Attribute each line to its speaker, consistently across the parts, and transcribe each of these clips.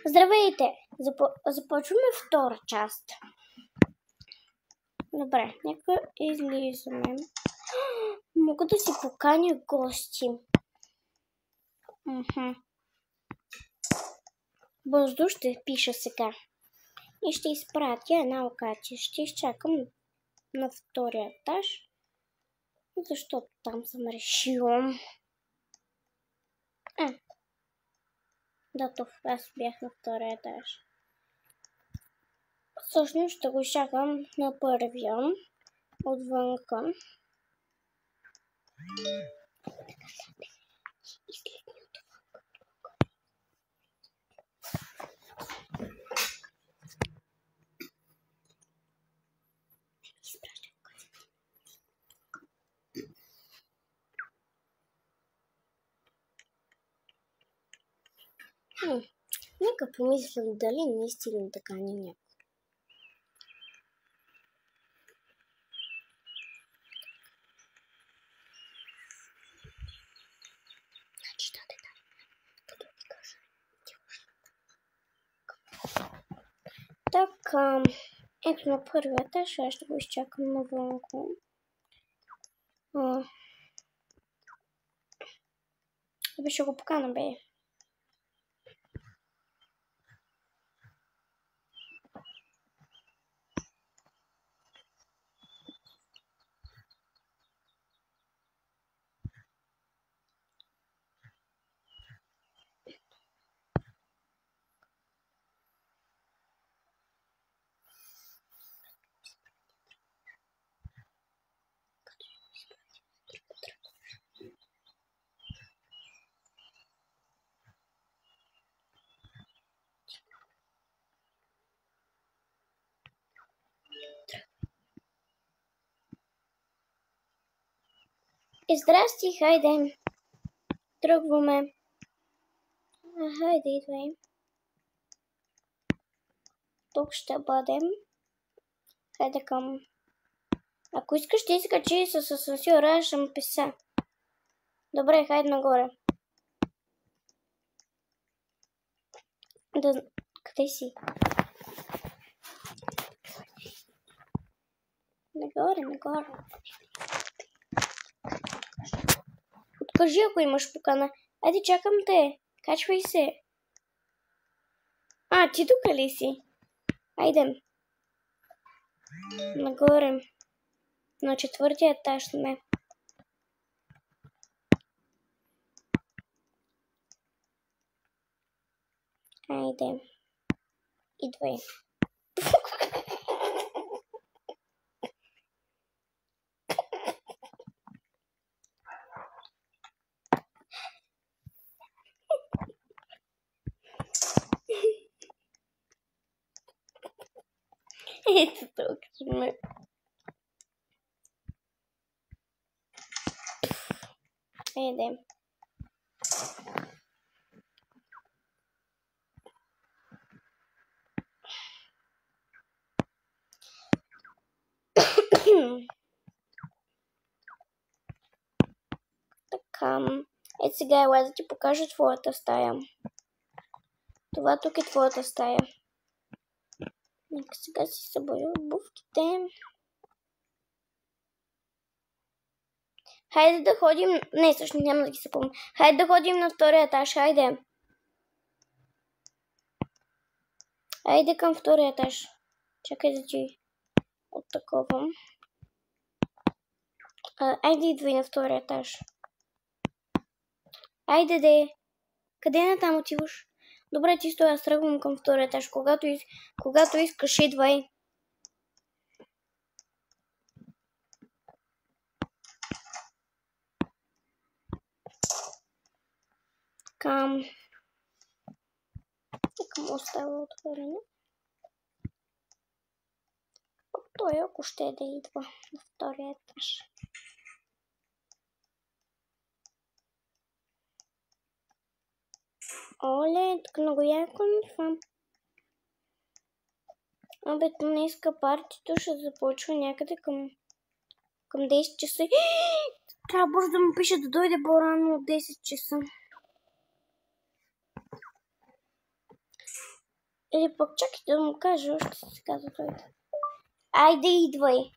Speaker 1: Здравейте! Започваме втора част. Добре, нека излизаме. Мога да си поканя гости. Бързо ще пиша сега. И ще изпратя една локация. Ще изчакам на втория етаж, защото там съм решила. Да, аз бях на втория етаж. Всъщност ще го изчакам на първия отвънка. Нека помислям дали наистина така не някой. Така, ето на първия етаж, ще го изчакам навънко. Ще го покана, бе. Здрасти, хайде. Тръгваме. Хайде, идвай. Тук ще бъдем. Хайде към... Ако искаш, ще изкачи с асансьора, ще му писа. Добре, хайде нагоре. Къде си? Нагоре. Откажи, ако имаш покана. Айде, чакам те. Качвай се. Ти тук ли си? Айде. Нагоре. На четвъртия етаж сме. Айде. Идвай. Ето тук сме. Айде. Така. Ето сега ела да ти покажа твоята стая. Това тук е твоята стая. Нека сега си съборя обувките. Хайде да ходим... Не, всъщност няма да ги съпомня. Хайде да ходим на втория етаж, хайде. Айде към втория етаж. Чакай да ти оттаковам. Айде идвай на втория етаж. Айде де. Къде натам отиваш? Добре, ти стой, аз тръгвам към втория етаж. Когато искаш, идвай. Към остава отворено. Той ако ще да идва на втория етаж. Оле, тук много яко ми това. Абе, днеска партито ще започва някъде към 10 часа. Трябва бързо да му пише да дойде по-рано от 10 часа. Или пък чакайте да му кажа, още сега да дойде. Айде, идвай!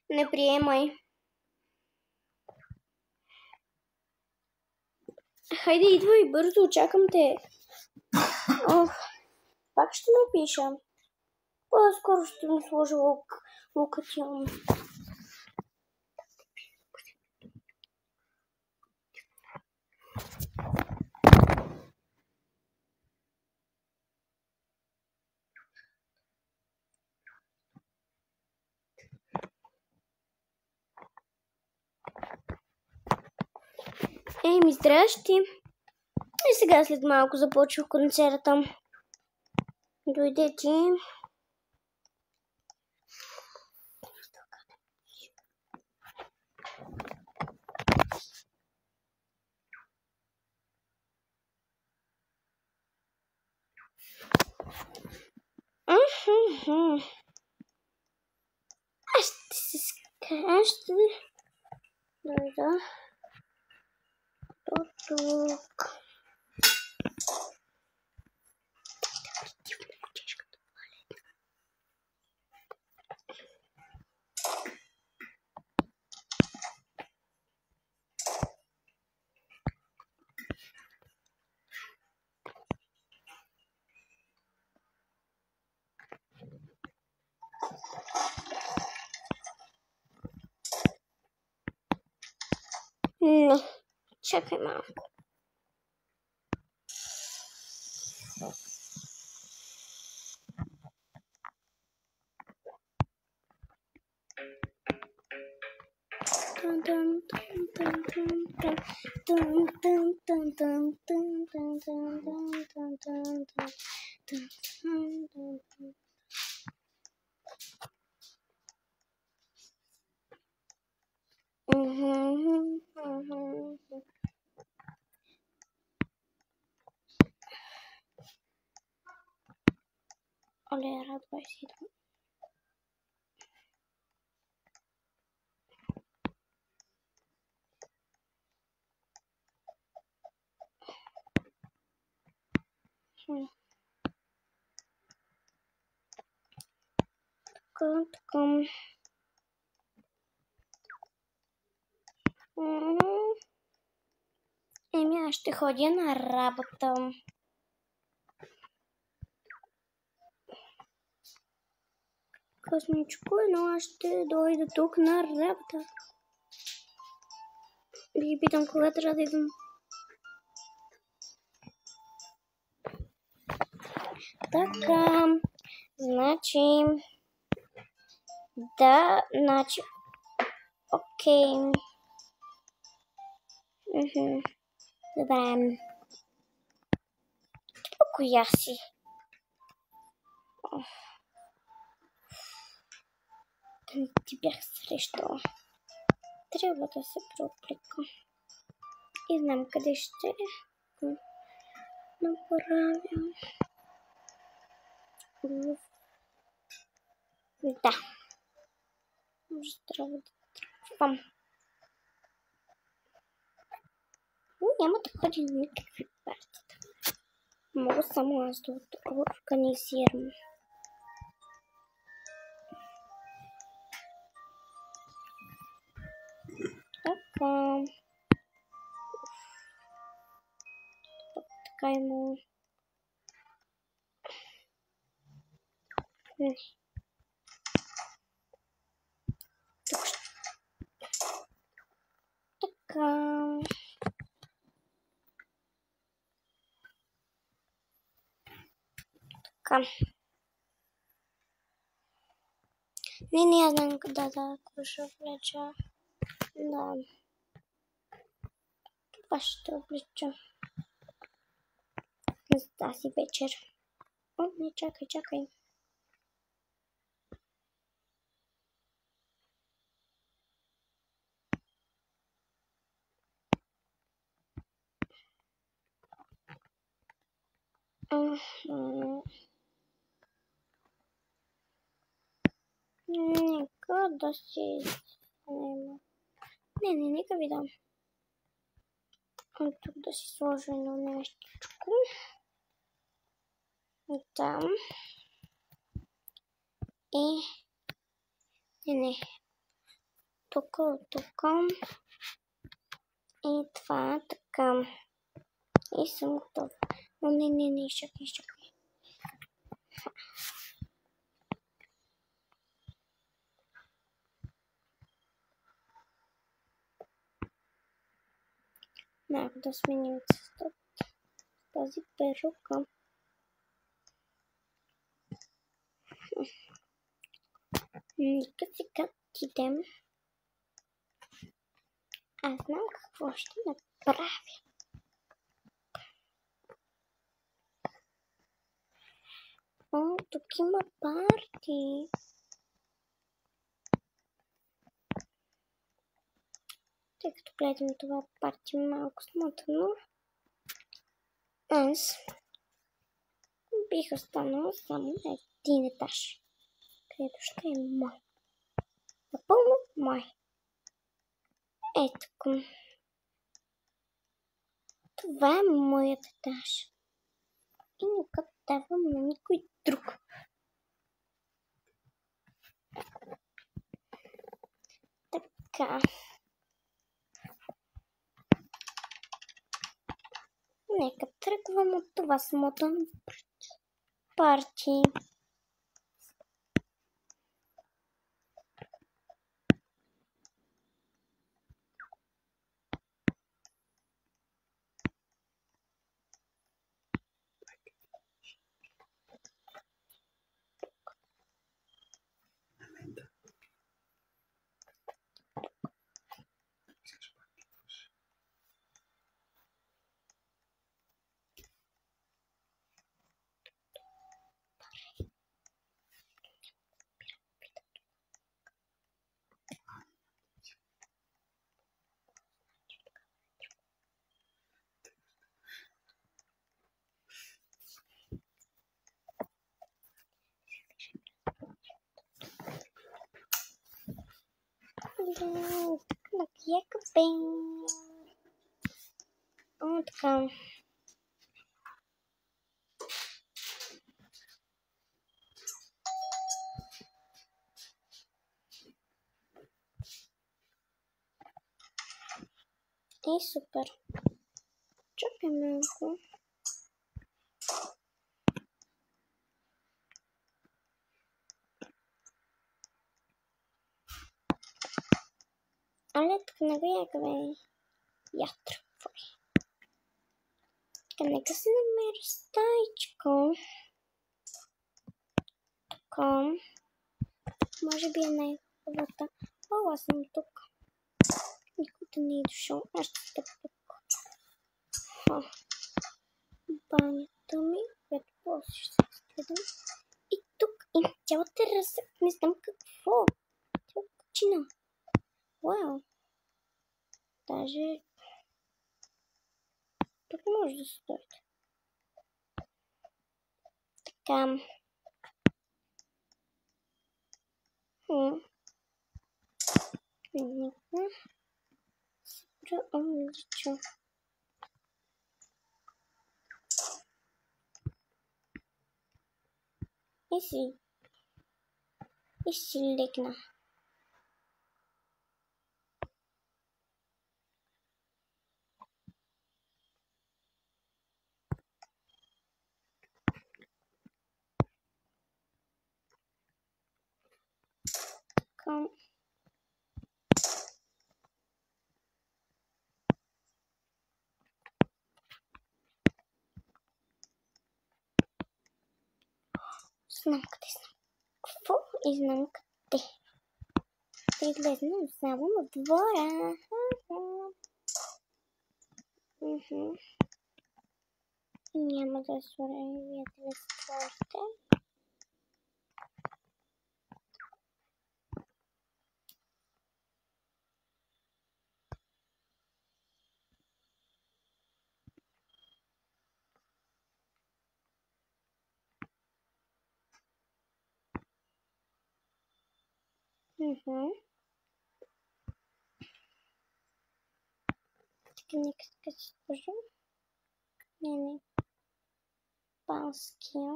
Speaker 1: Не приемай. Хайде, идвай бързо, чакам те. Ох, пак ще напиша. По-скоро ще му сложа локатион. Еми, здрасти. И сега след малко започва концерта. Дойде ти. Аз ще дойда до тук. Не, чакай малко. Оле, радвай си. Така. Еми, аз ще ходя на работа. Късничко е, но аз ще дойда тук на работа. Ви питам кога трябва да идвам. Така, значи... Да, значи... Окей. Добре. Коя си? Ти бях срещала. Трябва да се преоблека. И знам къде ще направя. Да. Може трябва да тръгвам. Няма да ходи на никакви партии. Мога само аз да организирам. Така. Така има. Така. Не знам къде да ще облеча. Да. Това ще облеча. За тази вечер. О, не, чакай. Нека да си взема. Не, нека ви дам. Тук да си сложа едно нещичко. Там. И... Не. Тук. И това така. И съм готова. Но не, чакай. Малко да сменим цвета. Тази перука. Нека сега идем. Аз знам какво ще направя. О, тук има парти. Тъй като гледам това парти малко смотано, аз бих останала само на един етаж, където ще е мой. Напълно мой. Ето. Това е моят етаж. И не го давам на никой друг. Така. Нека тръгвам от това смотано парти. Такива кафе. О, така. Супер. Чакай малко. Але тук не го ягаме ятра. Така, нека се намери стаичка. Така. Може би е най-хубавата. О, аз съм тук. Никой да не е дошъл. Аз ще стъпя тук. Банята ми, която после ще се изгледам. И тук има цяла тераса. Не знам какво. Цяла качина. Вау. Даже тук може да стоите. Така. Нека се преоблича. И си легна. Така. знам къде съм. Какво и знам къде. Да излезнем само на двора. Няма да сваля телескопите. Така, нека си сложа. Не. Панския.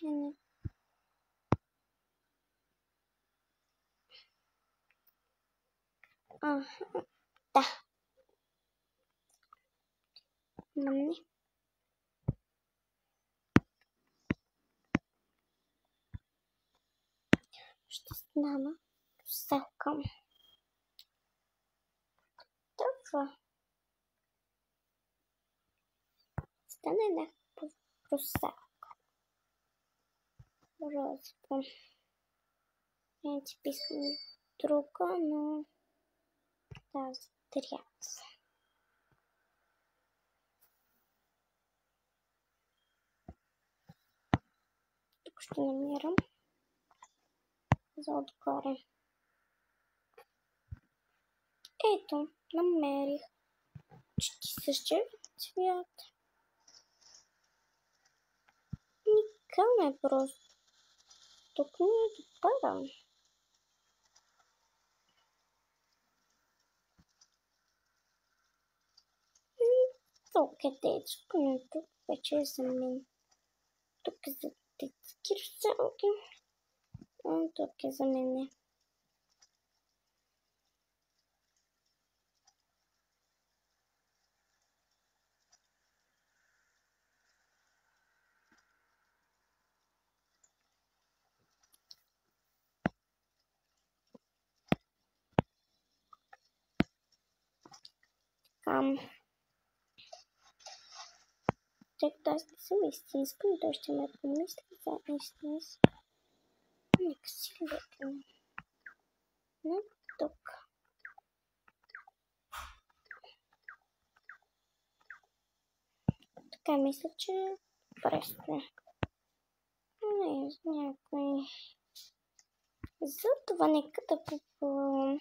Speaker 1: Не. Да. Не. Ще стана русалка. Това. Стане някаква русалка. Розово. Не ти пискам друга, но тази трябва. Тук ще намирам за отгоре. Ето, намерих. Почти същия цвят. Никъм е просто. Тук не е допадам. Тук е детско, но тук вече е за мен. Тук е за детски русалки. Тук е за мене. Чак да аз не съм истинска, но той ще ме помисли за истинска. Нека си легна. Но тук. Така мисля, че просто не е някой. За това нека да попълвам